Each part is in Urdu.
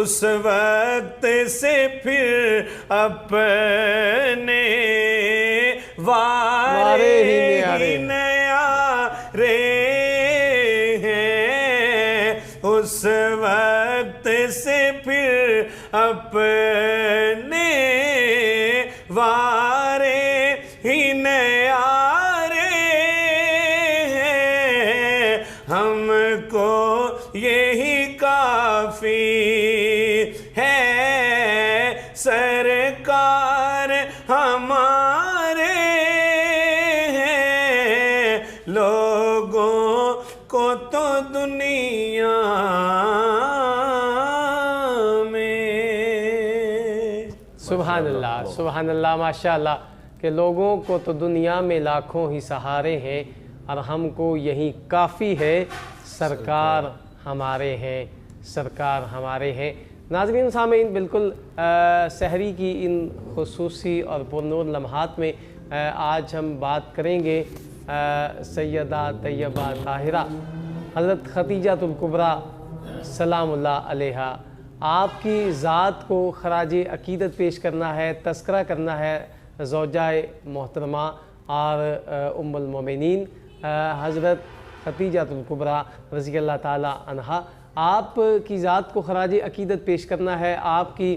اس وقت سے پھر اپنے وارے ہی نیارے ہیں، اس وقت سے پھر اپنے وارے ہی نیارے ہیں، ہم کو یہی کافی ہے، سرکار ہمارے ہیں، لوگوں کو تو دنیا سبحان اللہ ماشاء اللہ کہ لوگوں کو تو دنیا میں لاکھوں ہی سہارے ہیں اور ہم کو یہی کافی ہے، سرکار ہمارے ہیں، سرکار ہمارے ہیں۔ ناظرین سامعین، بالکل سحری کی ان خصوصی اور پرنور لمحات میں آج ہم بات کریں گے سیدہ طیبہ طاہرہ حضرت خدیجۃ الکبریٰ سلام اللہ علیہا۔ آپ کی ذات کو خراج عقیدت پیش کرنا ہے، تذکرہ کرنا ہے زوجہ محترمہ اور ام المومنین حضرت خدیجۃ الکبریٰ رضی اللہ تعالی عنہا۔ آپ کی ذات کو خراج عقیدت پیش کرنا ہے، آپ کی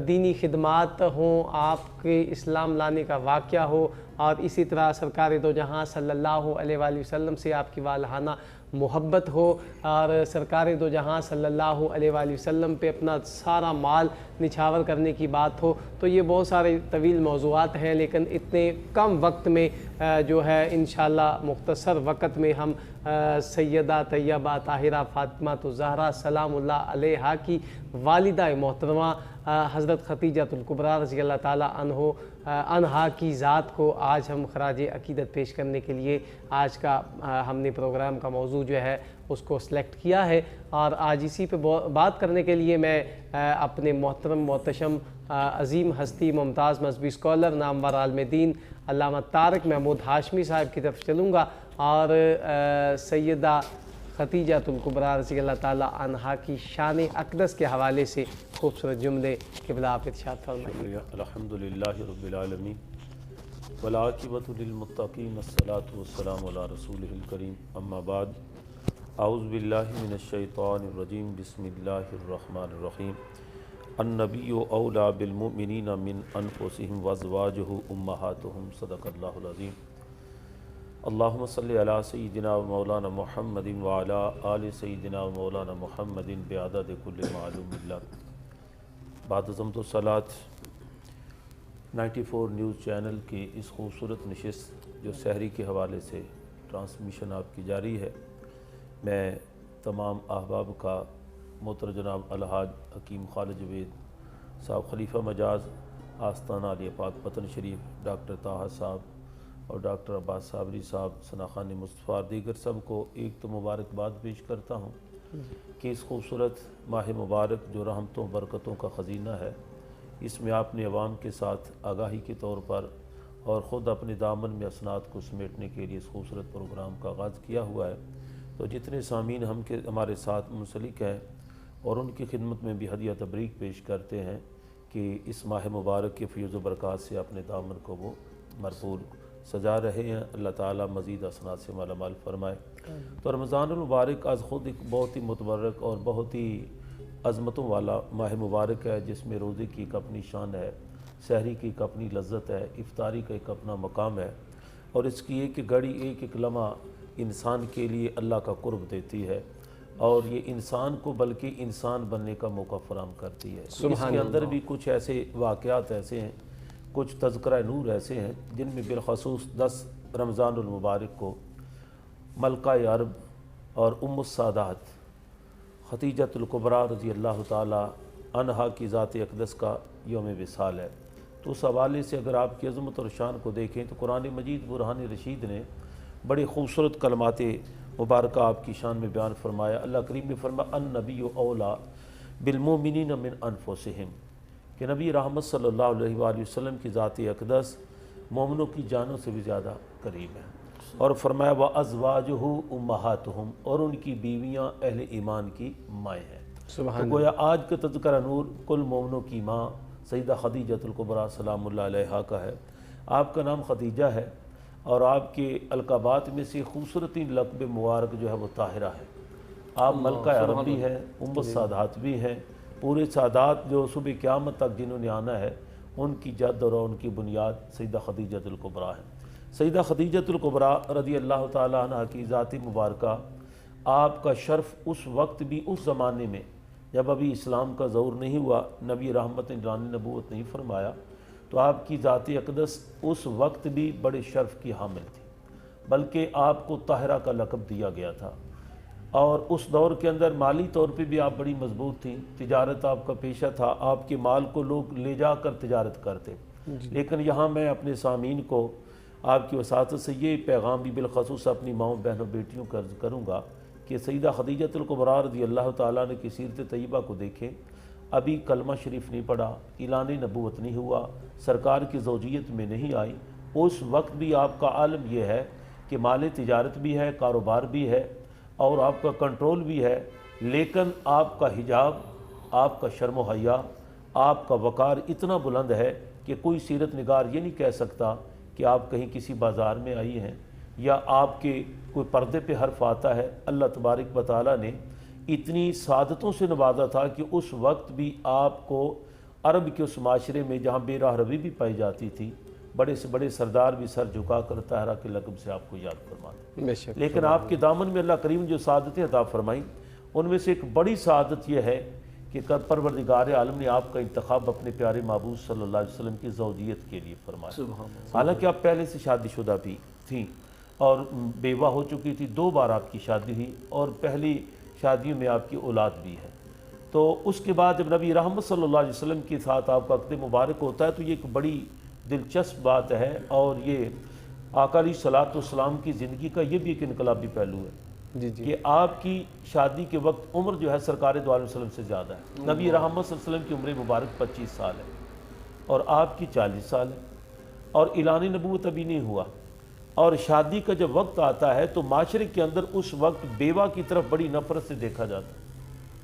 دینی خدمات ہوں، آپ کے اسلام لانے کا واقعہ ہو، اور اسی طرح سرکار دو جہاں صلی اللہ علیہ وآلہ وسلم سے آپ کی والہانہ محبت ہو، اور سرکار دو جہاں صلی اللہ علیہ وآلہ وسلم پہ اپنا سارا مال نچھاور کرنے کی بات ہو، تو یہ بہت سارے طویل موضوعات ہیں، لیکن اتنے کم وقت میں جو ہے انشاءاللہ مختصر وقت میں ہم سیدہ طیبہ طاہرہ فاطمہ الزہرا سلام اللہ علیہا کی والدہ محترمہ حضرت خدیجۃ الکبریٰ رضی اللہ تعالیٰ عنہا کی ذات کو آج ہم خراج عقیدت پیش کرنے کے لیے آج کا ہم نے پروگرام کا موضوع جو ہے اس کو سلیکٹ کیا ہے، اور آج اسی پہ بات کرنے کے لیے میں اپنے محترم محتشم عظیم ہستی ممتاز مذہبی اسکالر نامور عالم دین علامہ طارق محمود ہاشمی صاحب کی طرف چلوں گا، اور سیدہ خدیجۃ الکبریٰ رضی اللہ تعالیٰ عنہا کی شان اقدس کے حوالے سے خوبصورت جملے قبلہ آپ ارشاد فرمائیے۔ الحمدللہ رب العالمین والعاقبۃ للمتقین والصلاۃ والسلام علی رسولہ الکریم، اما بعد، اعوذ باللہ من الشیطان الرجیم، بسم اللہ الرحمن الرحیم۔ النبی اولیٰ بالمؤمنین من انفسہم وازواجہ امہاتہم، صدق اللہ العظیم۔ اللہم صلی علی سیدنا و مولانا محمد وعلی آل سیدنا و مولانا محمد بعدد کل معلوم اللہ۔ بعد ازمت و صلاۃ 94 نیوز چینل کی اس خوبصورت نشست جو سحری کے حوالے سے ٹرانسمیشن آپ کی جاری ہے، میں تمام احباب کا محترم جناب الحاج حکیم خالد جوید صاحب خلیفہ مجاز آستانہ علی پاک پتن شریف، ڈاکٹر طاہر صاحب اور ڈاکٹر عباس صابری صاحب، ثناخان مصطفیٰ اور دیگر سب کو ایک تو مبارکباد پیش کرتا ہوں کہ اس خوبصورت ماہ مبارک جو رحمتوں برکتوں کا خزینہ ہے، اس میں آپ نے عوام کے ساتھ آگاہی کے طور پر اور خود اپنے دامن میں اسناد کو سمیٹنے کے لیے اس خوبصورت پروگرام کا آغاز کیا ہوا ہے۔ تو جتنے سامعین ہمارے ساتھ منسلک ہیں اور ان کی خدمت میں بھی ہدیہ تبریک پیش کرتے ہیں کہ اس ماہ مبارک کے فیض و برکات سے اپنے دامن کو وہ مرپور سجا رہے ہیں، اللہ تعالیٰ مزید حسنات سے مالا مال فرمائے۔ تو رمضان المبارک از خود ایک بہت ہی متبرک اور بہت ہی عظمتوں والا ماہ مبارک ہے، جس میں روزے کی ایک اپنی شان ہے، سحری کی ایک اپنی لذت ہے، افطاری کا ایک اپنا مقام ہے، اور اس کی ایک گھڑی ایک ایک لمحہ انسان کے لیے اللہ کا قرب دیتی ہے، اور یہ انسان کو بلکہ انسان بننے کا موقع فراہم کرتی ہے۔ اس کے اندر بھی کچھ ایسے واقعات ایسے ہیں، کچھ تذکرہ نور ایسے ہیں جن میں بالخصوص 10 رمضان المبارک کو ملکہ عرب اور ام السادات خدیجۃ الکبریٰ رضی اللہ تعالی عنہا کی ذات اقدس کا یوم وصال ہے۔ تو اس حوالے سے اگر آپ کی عظمت اور شان کو دیکھیں تو قرآن مجید برہان رشید نے بڑے خوبصورت کلمات مبارکہ آپ کی شان میں بیان فرمایا۔ اللہ کریم نے فرمایا النبی اولیٰ بالمؤمنین من انفسہم، کہ نبی رحمت صلی اللہ علیہ وآلہ وسلم کی ذات اقدس مومنوں کی جانوں سے بھی زیادہ قریب ہے، اور فرمایا وَأَزْوَاجُهُ أُمَّهَاتُهُمْ، اور ان کی بیویاں اہل ایمان کی مائیں ہیں۔ سبحان تو گویا آج کا تذکرہ نور کل مومنوں کی ماں سیدہ خدیجۃ الکبریٰ سلام اللہ علیہا کا ہے۔ آپ کا نام خدیجہ ہے اور آپ کے القابات میں سے خوبصورت لقب مبارک جو ہے وہ طاہرہ ہے۔ آپ ملکہ عرب بھی ہیں، ام السادات بھی ہیں، پورے سادات جو صبح قیامت تک جنہوں نے آنا ہے ان کی جد اور ان کی بنیاد سیدہ خدیجۃ الکبریٰ ہے۔ سیدہ خدیجۃ الکبریٰ رضی اللہ تعالیٰ عنہ کی ذات مبارکہ، آپ کا شرف اس وقت بھی، اس زمانے میں جب ابھی اسلام کا ظہور نہیں ہوا، نبی رحمت نے اعلان نبوت نہیں فرمایا، تو آپ کی ذات اقدس اس وقت بھی بڑے شرف کی حامل تھی، بلکہ آپ کو طاہرہ کا لقب دیا گیا تھا۔ اور اس دور کے اندر مالی طور پہ بھی آپ بڑی مضبوط تھیں، تجارت آپ کا پیشہ تھا، آپ کے مال کو لوگ لے جا کر تجارت کرتے۔ لیکن یہاں میں اپنے سامعین کو آپ کی وساطت سے یہ پیغام بھی بالخصوص اپنی ماؤں بہنوں بیٹیوں کا عرض کروں گا کہ سیدہ خدیجۃ الکبریٰ رضی اللہ تعالیٰ نے کی سیرت طیبہ کو دیکھیں، ابھی کلمہ شریف نہیں پڑھا، اعلان نبوت نہیں ہوا، سرکار کی زوجیت میں نہیں آئی، اس وقت بھی آپ کا عالم یہ ہے کہ مال تجارت بھی ہے، کاروبار بھی ہے اور آپ کا کنٹرول بھی ہے، لیکن آپ کا حجاب، آپ کا شرم و حیا، آپ کا وقار اتنا بلند ہے کہ کوئی سیرت نگار یہ نہیں کہہ سکتا کہ آپ کہیں کسی بازار میں آئی ہیں یا آپ کے کوئی پردے پہ حرف آتا ہے۔ اللہ تبارک و تعالیٰ نے اتنی سعادتوں سے نوازا تھا کہ اس وقت بھی آپ کو عرب کے اس معاشرے میں جہاں بے راہ روی بھی پائی جاتی تھی، بڑے سے بڑے سردار بھی سر جھکا کر طاہرہ کے لقب سے آپ کو یاد فرماتے بے شک۔ لیکن آپ کے دامن میں اللہ کریم جو سعادتیں عطا فرمائیں، ان میں سے ایک بڑی سعادت یہ ہے کہ پروردگار عالم نے آپ کا انتخاب اپنے پیارے محبوب صلی اللہ علیہ وسلم کی زوجیت کے لیے فرمایا۔ حالانکہ آپ پہلے سے شادی شدہ بھی تھیں اور بیوہ ہو چکی تھی، 2 بار آپ کی شادی ہوئی اور پہلی شادیوں میں آپ کی اولاد بھی ہے۔ تو اس کے بعد جب نبی رحمت صلی اللہ علیہ وسلم کے ساتھ آپ کا عقد مبارک ہوتا ہے تو یہ ایک بڑی دلچسپ بات ہے، اور یہ آقا علیہ الصلوۃ والسلام کی زندگی کا یہ بھی ایک انقلابی پہلو ہے کہ آپ کی شادی کے وقت عمر جو ہے سرکار دو عالم وسلم سے زیادہ ہے۔ نبی رحمت صلی اللہ علیہ وسلم کی عمر مبارک 25 سال ہے اور آپ کی 40 سال ہے، اور اعلان نبوت ابھی نہیں ہوا، اور شادی کا جب وقت آتا ہے تو معاشرے کے اندر اس وقت بیوہ کی طرف بڑی نفرت سے دیکھا جاتا ہے،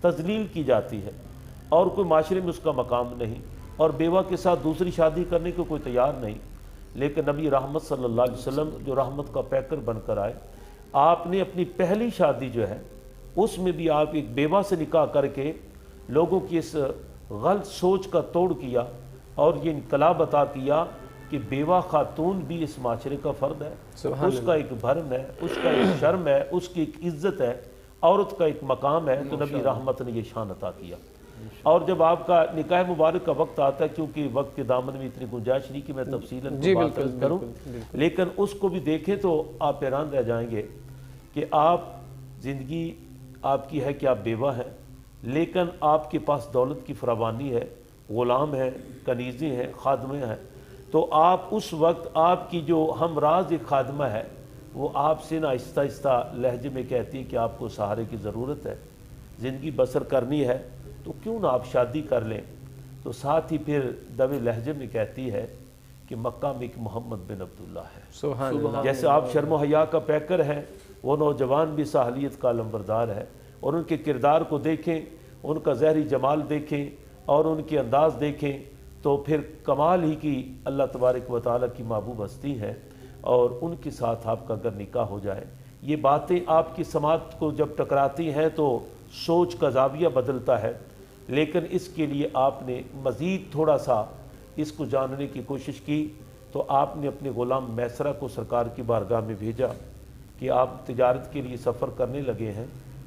تذلیل کی جاتی ہے اور کوئی معاشرے میں اس کا مقام نہیں، اور بیوہ کے ساتھ دوسری شادی کرنے کو کوئی تیار نہیں۔ لیکن نبی رحمت صلی اللہ علیہ وسلم جو رحمت کا پیکر بن کر آئے، آپ نے اپنی پہلی شادی جو ہے اس میں بھی آپ ایک بیوہ سے نکاح کر کے لوگوں کی اس غلط سوچ کا توڑ کیا اور یہ انقلاب عطا کیا کہ بیوہ خاتون بھی اس معاشرے کا فرد ہے، اس کا ایک بھرم ہے، اس کا ایک شرم ہے، اس کی ایک عزت ہے، عورت کا ایک مقام ہے۔ تو نبی رحمت نے یہ شان عطا کیا۔ اور جب آپ کا نکاح مبارک کا وقت آتا ہے، کیونکہ وقت کے دامن میں اتنی گنجائش نہیں کہ میں تفصیلاً بات کروں، لیکن اس کو بھی دیکھیں تو آپ حیران رہ جائیں گے کہ آپ زندگی آپ کی ہے کہ آپ بیوہ ہیں، لیکن آپ کے پاس دولت کی فراوانی ہے، غلام ہیں، کنیزیں ہیں، خادمیں ہیں۔ تو آپ اس وقت آپ کی جو ہم راز ایک خادمہ ہے وہ آپ سے نہ آہستہ آہستہ لہجے میں کہتی ہے کہ آپ کو سہارے کی ضرورت ہے، زندگی بسر کرنی ہے، تو کیوں نہ آپ شادی کر لیں۔ تو ساتھ ہی پھر دبے لہجے میں کہتی ہے کہ مکہ میں ایک محمد بن عبداللہ ہے۔ سبحان اللہ۔ جیسے آپ شرم و حیا کا پیکر ہیں، وہ نوجوان بھی صاحلیت کا علمبردار ہے، اور ان کے کردار کو دیکھیں، ان کا ظاہری جمال دیکھیں اور ان کے انداز دیکھیں تو پھر کمال ہی کی اللہ تبارک و تعالیٰ کی محبوب ہستی ہے، اور ان کے ساتھ آپ کا اگر نکاح ہو جائے، یہ باتیں آپ کی سماعت کو جب ٹکراتی ہیں تو سوچ کا زاویہ بدلتا ہے۔ لیکن اس کے لیے آپ نے مزید تھوڑا سا اس کو جاننے کی کوشش کی، تو آپ نے اپنے غلام میسرہ کو سرکار کی بارگاہ میں بھیجا کہ آپ تجارت کے لیے سفر کرنے لگے ہیں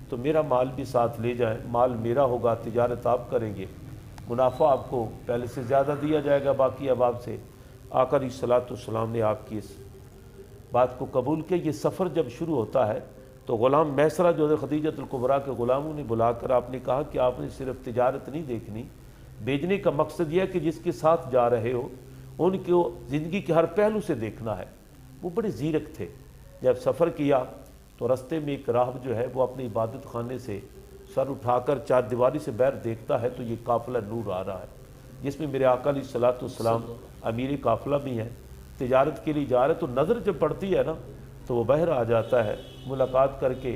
تو میرا مال بھی ساتھ لے جائیں، مال میرا ہوگا، تجارت آپ کریں گے، منافع آپ کو پہلے سے زیادہ دیا جائے گا باقی ابواب سے۔ آقا علیہ الصلوۃ والسلام نے آپ کی اس بات کو قبول کیا۔ یہ سفر جب شروع ہوتا ہے تو غلام میسرہ جو ہے خدیجۃ الکبریٰ کے غلاموں نے بلا کر آپ نے کہا کہ آپ نے صرف تجارت نہیں دیکھنی، بھیجنے کا مقصد یہ ہے کہ جس کے ساتھ جا رہے ہو ان کو زندگی کے ہر پہلو سے دیکھنا ہے۔ وہ بڑے زیرک تھے، جب سفر کیا تو رستے میں ایک راہب جو ہے وہ اپنے عبادت خانے سے سر اٹھا کر چار دیواری سے باہر دیکھتا ہے تو یہ قافلہ نور آ رہا ہے جس میں میرے آقا علیہ الصلوۃ والسلام امیر قافلہ بھی ہیں، تجارت کے لیے جا رہے، تو نظر جب پڑتی ہے نا تو وہ باہر آ جاتا ہے، ملاقات کر کے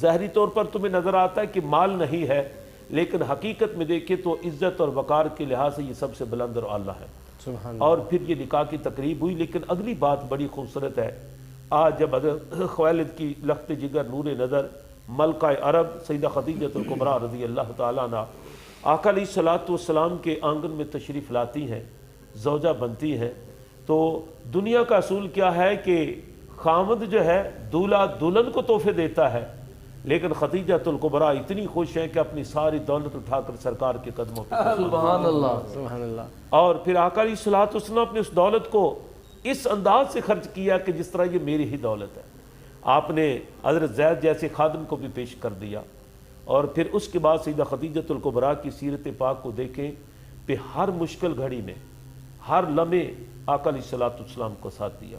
ظاہری طور پر تمہیں نظر آتا ہے کہ مال نہیں ہے، لیکن حقیقت میں دیکھیں تو عزت اور وقار کے لحاظ سے یہ سب سے بلند اور اعلیٰ ہے۔ سبحان اور پھر یہ نکاح کی تقریب ہوئی، لیکن اگلی بات بڑی خوبصورت ہے۔ آج جب حضرت خویلد کی لخت جگر نور نظر ملکہ عرب سیدہ خدیجہ الکبریٰ رضی اللہ تعالیٰ عنہ آقا علیہ الصلوۃ والسلام کے آنگن میں تشریف لاتی ہیں، زوجہ بنتی ہیں، تو دنیا کا اصول کیا ہے کہ خامد جو ہے دولہا دلہن کو تحفے دیتا ہے، لیکن خدیجہ الکبریٰ اتنی خوش ہیں کہ اپنی ساری دولت اٹھا کر سرکار کے قدموں پہ سبحان اللہ، سبحان اللہ۔ اور پھر آقا علیہ الصلوۃ والسلام اپنے اس دولت کو اس انداز سے خرچ کیا کہ جس طرح یہ میری ہی دولت ہے۔ آپ نے حضرت زید جیسے خادم کو بھی پیش کر دیا، اور پھر اس کے بعد سیدہ خدیجہ الکبریٰ کی سیرت پاک کو دیکھیں کہ ہر مشکل گھڑی میں ہر لمحے آقا علیہ الصلوۃ والسلام کو ساتھ دیا،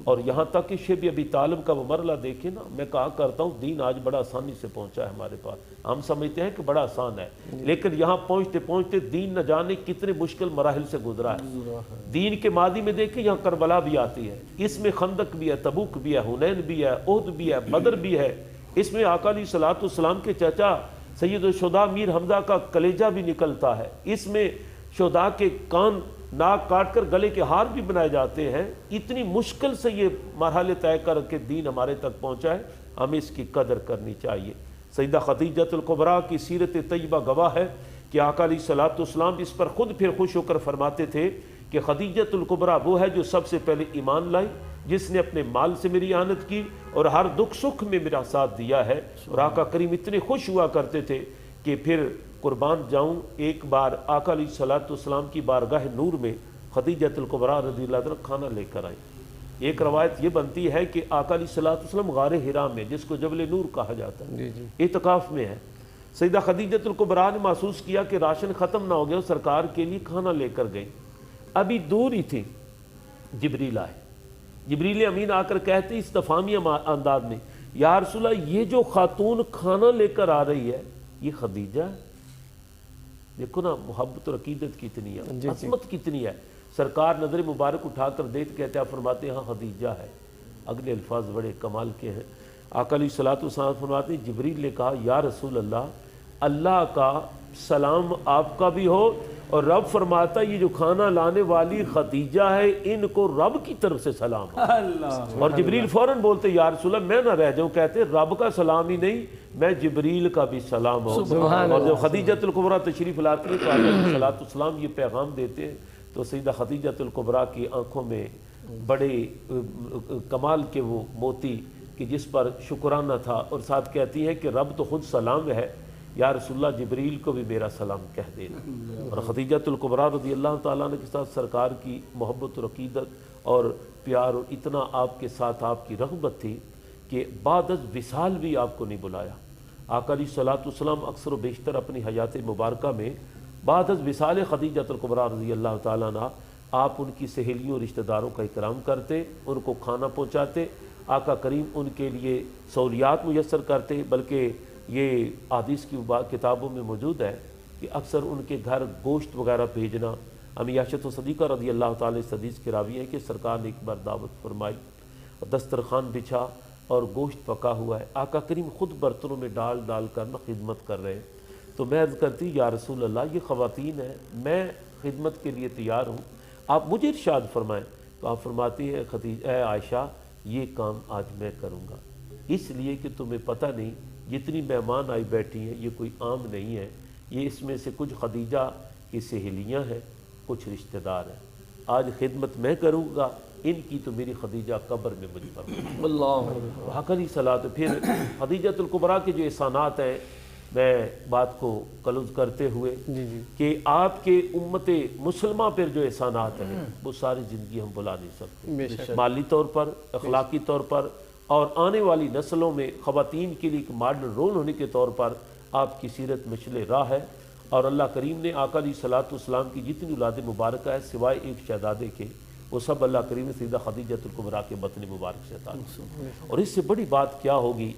اور یہاں تک کہ شیب ابی طالب کا وہ مرحلہ دیکھیں نا، میں کہا کرتا ہوں دین آج بڑا آسانی سے پہنچا ہے ہمارے پاس، ہم سمجھتے ہیں کہ بڑا آسان ہے، لیکن یہاں پہنچتے پہنچتے دین نہ جانے کتنے مشکل مراحل سے گزرا ہے۔ دین کے ماضی میں دیکھیں یہاں کربلا بھی آتی ہے، اس میں خندق بھی ہے، تبوک بھی ہے، حنین بھی ہے، احد بھی ہے، بدر بھی ہے، اس میں آقا علیہ الصلوۃ والسلام کے چچا سید الشہداء میر حمزہ کا کلیجہ بھی نکلتا ہے، اس میں شہداء کے کان ناک کاٹ کر گلے کے ہار بھی بنائے جاتے ہیں۔ اتنی مشکل سے یہ مرحلے طے کر کے دین ہمارے تک پہنچا ہے، ہمیں اس کی قدر کرنی چاہیے۔ سیدہ خدیجہ الکبریٰ کی سیرت طیبہ گواہ ہے کہ آقا علیہ الصلوۃ والسلام اس پر خود پھر خوش ہو کر فرماتے تھے کہ خدیجہ الکبریٰ وہ ہے جو سب سے پہلے ایمان لائی، جس نے اپنے مال سے میری اعانت کی اور ہر دکھ سکھ میں میرا ساتھ دیا ہے۔ اور آقا کریم اتنے خوش ہوا کرتے تھے کہ پھر قربان جاؤں ایک بار آقا علیہ الصلوۃ والسلام کی بارگاہ نور میں خدیجہ الکبریٰ رضی اللہ عنہا کھانا لے کر آئیں۔ ایک روایت یہ بنتی ہے کہ آقا علیہ الصلوۃ والسلام غار حرا میں، جس کو جبل نور کہا جاتا ہے، اعتکاف میں ہے، سیدہ خدیجہ الکبریٰ نے محسوس کیا کہ راشن ختم نہ ہو گیا، سرکار کے لیے کھانا لے کر گئی۔ ابھی دور ہی تھی، جبریل آئے، جبریل امین آ کر کہتے استفہامی انداز میں، یا رسول اللہ یہ جو خاتون کھانا لے کر آ رہی ہے یہ خدیجہ ہے؟ دیکھو نا محبت اور عقیدت کتنی ہے، عظمت کتنی ہے۔ سرکار نظر مبارک اٹھا کر دیکھ کہتے ہیں، فرماتے ہیں ہاں خدیجہ ہے۔ اگلے الفاظ بڑے کمال کے ہیں، آقا علیہ الصلوۃ والسلام فرماتے ہیں جبریل نے کہا یا رسول اللہ، اللہ کا سلام آپ کا بھی ہو، اور رب فرماتا یہ جو کھانا لانے والی خدیجہ ہے ان کو رب کی طرف سے سلام ہو۔ اور جبریل فوراً بولتے یا رسول اللہ میں نہ رہ جاؤں، کہتے رب کا سلام ہی نہیں میں جبریل کا بھی سلام ہو۔ اور جب خدیجہ الکبریٰ تشریف لاتی ہے تو آقا علیہ الصلوۃ والسلام یہ پیغام دیتے ہیں، تو سیدہ خدیجہ الکبریٰ کی آنکھوں میں بڑے کمال کے وہ موتی کہ جس پر شکرانہ تھا، اور ساتھ کہتی ہیں کہ رب تو خود سلام ہے، یا رسول اللہ جبریل کو بھی میرا سلام کہہ دینا۔ اور خدیجہ الکبریٰ رضی اللہ تعالیٰ عنہ کے ساتھ سرکار کی محبت اور عقیدت اور پیار، اور اتنا آپ کے ساتھ آپ کی رغبت تھی کہ بعد از وصال بھی آپ کو نہیں بلایا۔ آقا علیہ الصلوۃ والسلام اکثر و بیشتر اپنی حیات مبارکہ میں بعد از وصال خدیجہ الکبریٰ رضی اللہ تعالیٰ عنہ آپ ان کی سہیلیوں اور رشتہ داروں کا اکرام کرتے، ان کو کھانا پہنچاتے، آقا کریم ان کے لیے سہولیات میسر کرتے، بلکہ یہ حدیث کی کتابوں میں موجود ہے کہ اکثر ان کے گھر گوشت وغیرہ بھیجنا۔ امی عائشہ صدیقہ رضی اللہ تعالیٰ اس حدیث کے راوی ہیں کہ سرکار نے ایک بار دعوت فرمائی، دسترخوان بچھا اور گوشت پکا ہوا ہے، آقا کریم خود برتنوں میں ڈال ڈال کر خدمت کر رہے ہیں، تو میں عرض کرتی یا رسول اللہ یہ خواتین ہیں، میں خدمت کے لیے تیار ہوں، آپ مجھے ارشاد فرمائیں۔ تو آپ فرماتی ہیں اے عائشہ یہ کام آج میں کروں گا، اس لیے کہ تمہیں پتہ نہیں جتنی مہمان آئی بیٹھی ہیں یہ کوئی عام نہیں ہے، یہ اس میں سے کچھ خدیجہ کی سہیلیاں ہیں، کچھ رشتہ دار ہیں، آج خدمت میں کروں گا، ان کی تو میری خدیجہ قبر میں مجھ پر اللہ حقلی صلاح۔ تو پھر خدیجہ الکبریٰ کے جو احسانات ہیں، میں بات کو کلوز کرتے ہوئے کہ آپ کے امت مسلمہ پر جو احسانات ہیں وہ ساری زندگی ہم بلا نہیں سکتے، مالی طور پر، اخلاقی طور پر، اور آنے والی نسلوں میں خواتین کے لیے ایک ماڈل رول ہونے کے طور پر آپ کی سیرت مشعل راہ ہے۔ اور اللہ کریم نے آقا علیہ الصلوۃ والسلام کی جتنی اولاد مبارکہ ہے سوائے ایک شہزادے کے، وہ سب اللہ کریم نے سیدہ خدیجہ الکبریٰ کے بطن مبارک سے عطا کی۔ اور اس سے بڑی بات کیا ہوگی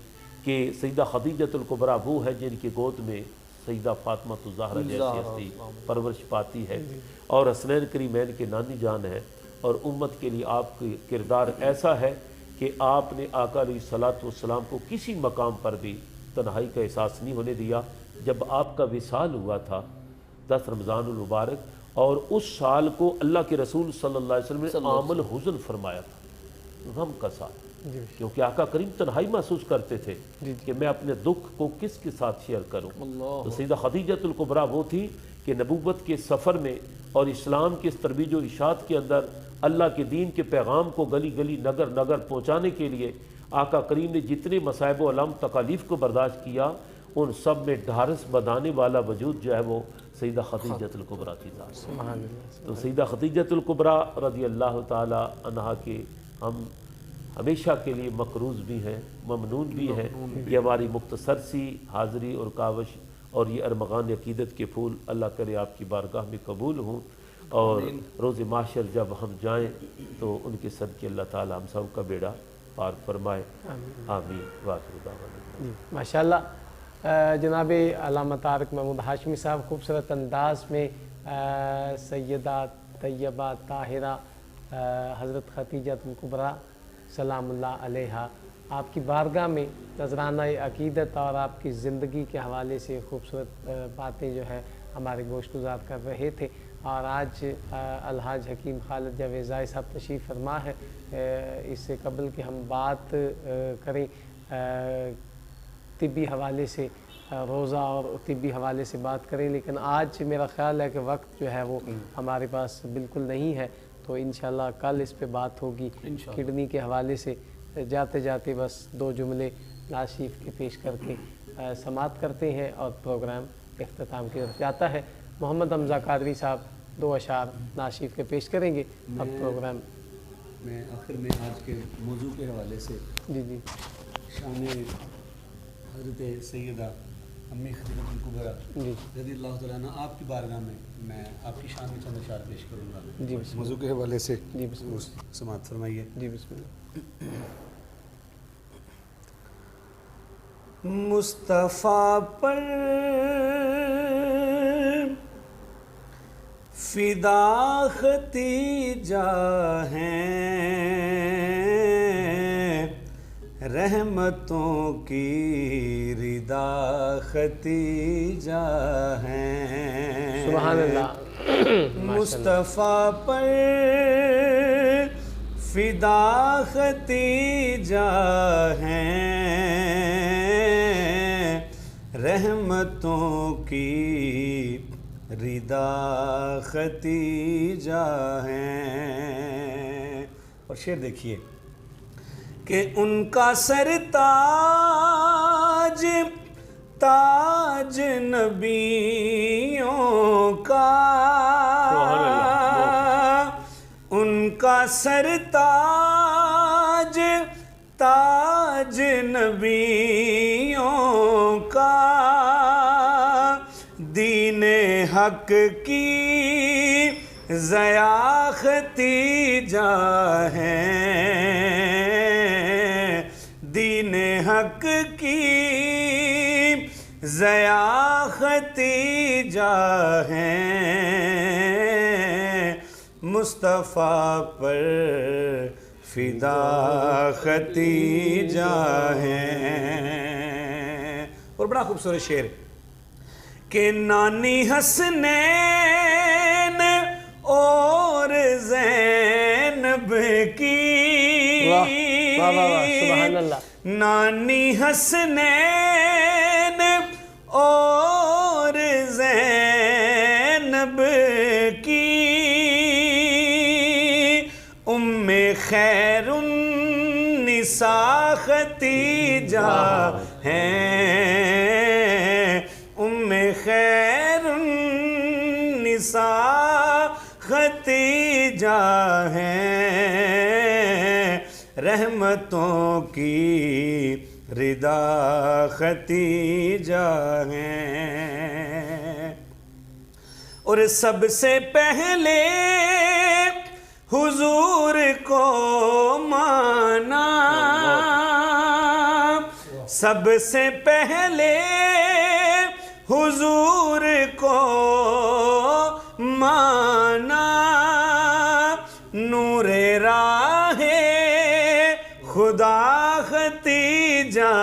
کہ سیدہ خدیجہ الکبریٰ وہ ہے جن کی گود میں سیدہ فاطمہ الزہرا جیسی ہستی پرورش پاتی ہے، اور حسنین کریمین کے نانی جان ہے، اور امت کے لیے آپ کا کردار ایسا ہے کہ آپ نے آقا علیہ الصلوۃ والسلام کو کسی مقام پر بھی تنہائی کا احساس نہیں ہونے دیا جب آپ کا وصال ہوا تھا 10 رمضان المبارک، اور اس سال کو اللہ کے رسول صلی اللہ علیہ وسلم نے عام الحزن فرمایا تھا، غم کا سال، کیونکہ آقا کریم تنہائی محسوس کرتے تھے کہ میں اپنے دکھ کو کس کے ساتھ شیئر کروں۔ تو سیدہ خدیجۃ الکبریٰ وہ تھی کہ نبوت کے سفر میں اور اسلام کے اس ترویج و ارشاد کے اندر اللہ کے دین کے پیغام کو گلی گلی نگر نگر پہنچانے کے لیے آقا کریم نے جتنے مصائب و علام تکالیف کو برداشت کیا، ان سب میں ڈھارس بدانے والا وجود جو ہے وہ سیدہ خدیجۃ الکبریٰ کی ذات۔ تو سیدہ خدیجۃ الکبریٰ رضی اللہ تعالی عنہا کے ہم ہمیشہ کے لیے مقروض بھی ہیں، ممنون بھی ہیں۔ یہ ہماری مختصر سی حاضری اور کاوش اور یہ ارمغان عقیدت کے پھول اللہ کرے آپ کی بارگاہ میں قبول ہوں، اور روز محشر جب ہم جائیں تو ان کے صدقے اللہ تعالی ہم سب کا بیڑا پار فرمائے، آمین۔ وآخر دعوانا ماشاءاللہ جناب علامہ طارق محمود ہاشمی صاحب خوبصورت انداز میں سیدہ طیبہ طاہرہ حضرت خدیجۃ الکبریٰ سلام اللہ علیہا آپ کی بارگاہ میں نذرانہ عقیدت اور آپ کی زندگی کے حوالے سے خوبصورت باتیں جو ہے ہمارے گوش گزار کر رہے تھے، اور آج الحاج حکیم خالد جاویزائی صاحب تشریف فرما ہے۔ اس سے قبل کہ ہم بات کریں طبی حوالے سے، روزہ اور طبی حوالے سے بات کریں، لیکن آج میرا خیال ہے کہ وقت جو ہے وہ ہمارے پاس بالکل نہیں ہے، تو انشاءاللہ کل اس پہ بات ہوگی کڈنی کے حوالے سے۔ جاتے جاتے بس 2 جملے نعت شریف کے پیش کر کے سماعت کرتے ہیں اور پروگرام اختتام کی طرف جاتا ہے۔ محمد حمزہ قادری صاحب 2 اشعار نعت شریف کے پیش کریں گے، اب پروگرام میں آخر میں آج کے موضوع کے حوالے سے جی شان حضرت سیدہ امی خدیجۃ الکبریٰ رضی اللہ تعالیٰ عنہ آپ کی بارگاہ میں آپ کی شان میں چند اشعار پیش کروں گا جی موضوع کے حوالے سے۔ جی بسم اللہ، سماعت فرمائیے۔ جی بسم اللہ۔ مصطفیٰ پر فدا ختیجہ ہیں، رحمتوں کی ردا ختیجہ ہیں۔ سبحان اللہ۔ مصطفیٰ پر فدا ختیجہ ہیں، رحمتوں کی ردا ختیجہ ہیں۔ اور شعر دیکھیے کہ ان کا سر تاج تاج نبیوں کا، ان کا سر تاج تاج نبیوں کا، دین حق کی ضیاء ختیجہ ہیں، دین حق کی ضیاء ختیجہ ہیں، مصطفیٰ پر فدا ختیجہ ہیں۔ اور بڑا خوبصورت شعر کہ نانی حسنین اور زینب کی، سبحان اللہ، نانی حسنین اور زینب کی، ام خیر النساء ختیجہ ہیں، ام خیر النساء ختیجہ ہیں، رحمتوں کی ردا ختیجہ ہیں۔ اور سب سے پہلے حضور کو مانا، سب سے پہلے حضور کو مانا، نور راہ خدا ختیجہ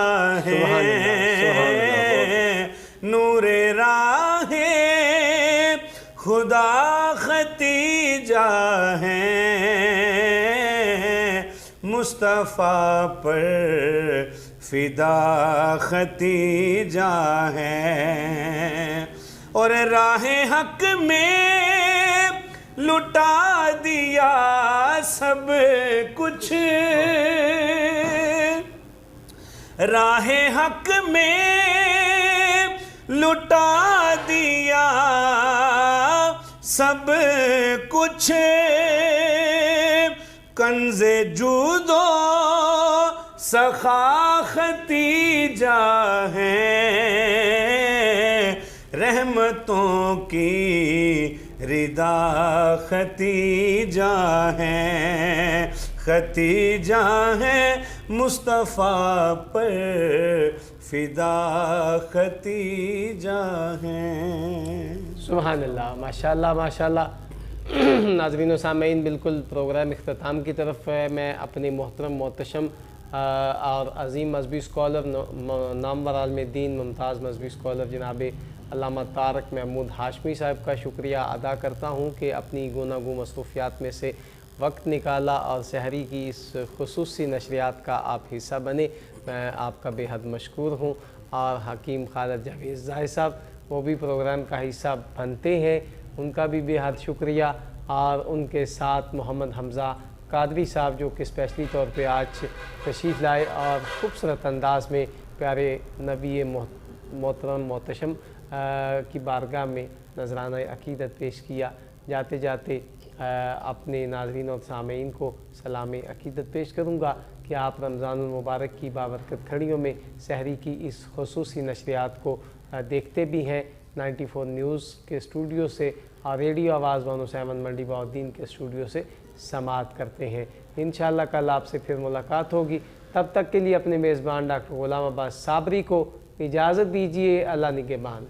ہیں، ہیں مصطفیٰ پر فدا ختیجہ ہیں اور راہ حق میں لٹا دیا سب کچھ راہ حق میں لٹا دیا سب کچھ کنز جود و سخا ختیجہ ہیں رحمتوں کی ردا ختیجہ ہیں ختیجہ ہیں مصطفیٰ پر فدا ختیجہ ہیں۔ سبحان اللہ، ماشاءاللہ ماشاءاللہ۔ ناظرین و سامعین، بالکل پروگرام اختتام کی طرف ہے۔ میں اپنے محترم محتشم اور عظیم مذہبی اسکالر نامور عالم دین ممتاز مذہبی اسکالر جناب علامہ طارق محمود ہاشمی صاحب کا شکریہ ادا کرتا ہوں کہ اپنی گوناگوں مصروفیات میں سے وقت نکالا اور سحری کی اس خصوصی نشریات کا آپ حصہ بنے۔ میں آپ کا بے حد مشکور ہوں۔ اور حکیم خالد جاوید زاہد صاحب، وہ بھی پروگرام کا حصہ بنتے ہیں، ان کا بھی بے حد شکریہ۔ اور ان کے ساتھ محمد حمزہ قادری صاحب، جو کہ اسپیشلی طور پہ آج تشریف لائے اور خوبصورت انداز میں پیارے نبی محترم محتشم کی بارگاہ میں نذرانہ عقیدت پیش کیا۔ جاتے جاتے اپنے ناظرین اور سامعین کو سلام عقیدت پیش کروں گا کہ آپ رمضان المبارک کی بابرکت گھڑیوں میں سحری کی اس خصوصی نشریات کو دیکھتے بھی ہیں 94 نیوز کے اسٹوڈیو سے اور ریڈیو آواز 107 منڈی بہاؤالدین کے اسٹوڈیو سے سماعت کرتے ہیں۔ انشاءاللہ کل آپ سے پھر ملاقات ہوگی۔ تب تک کے لیے اپنے میزبان ڈاکٹر غلام عباس صابری کو اجازت دیجیے۔ اللہ نگہبان۔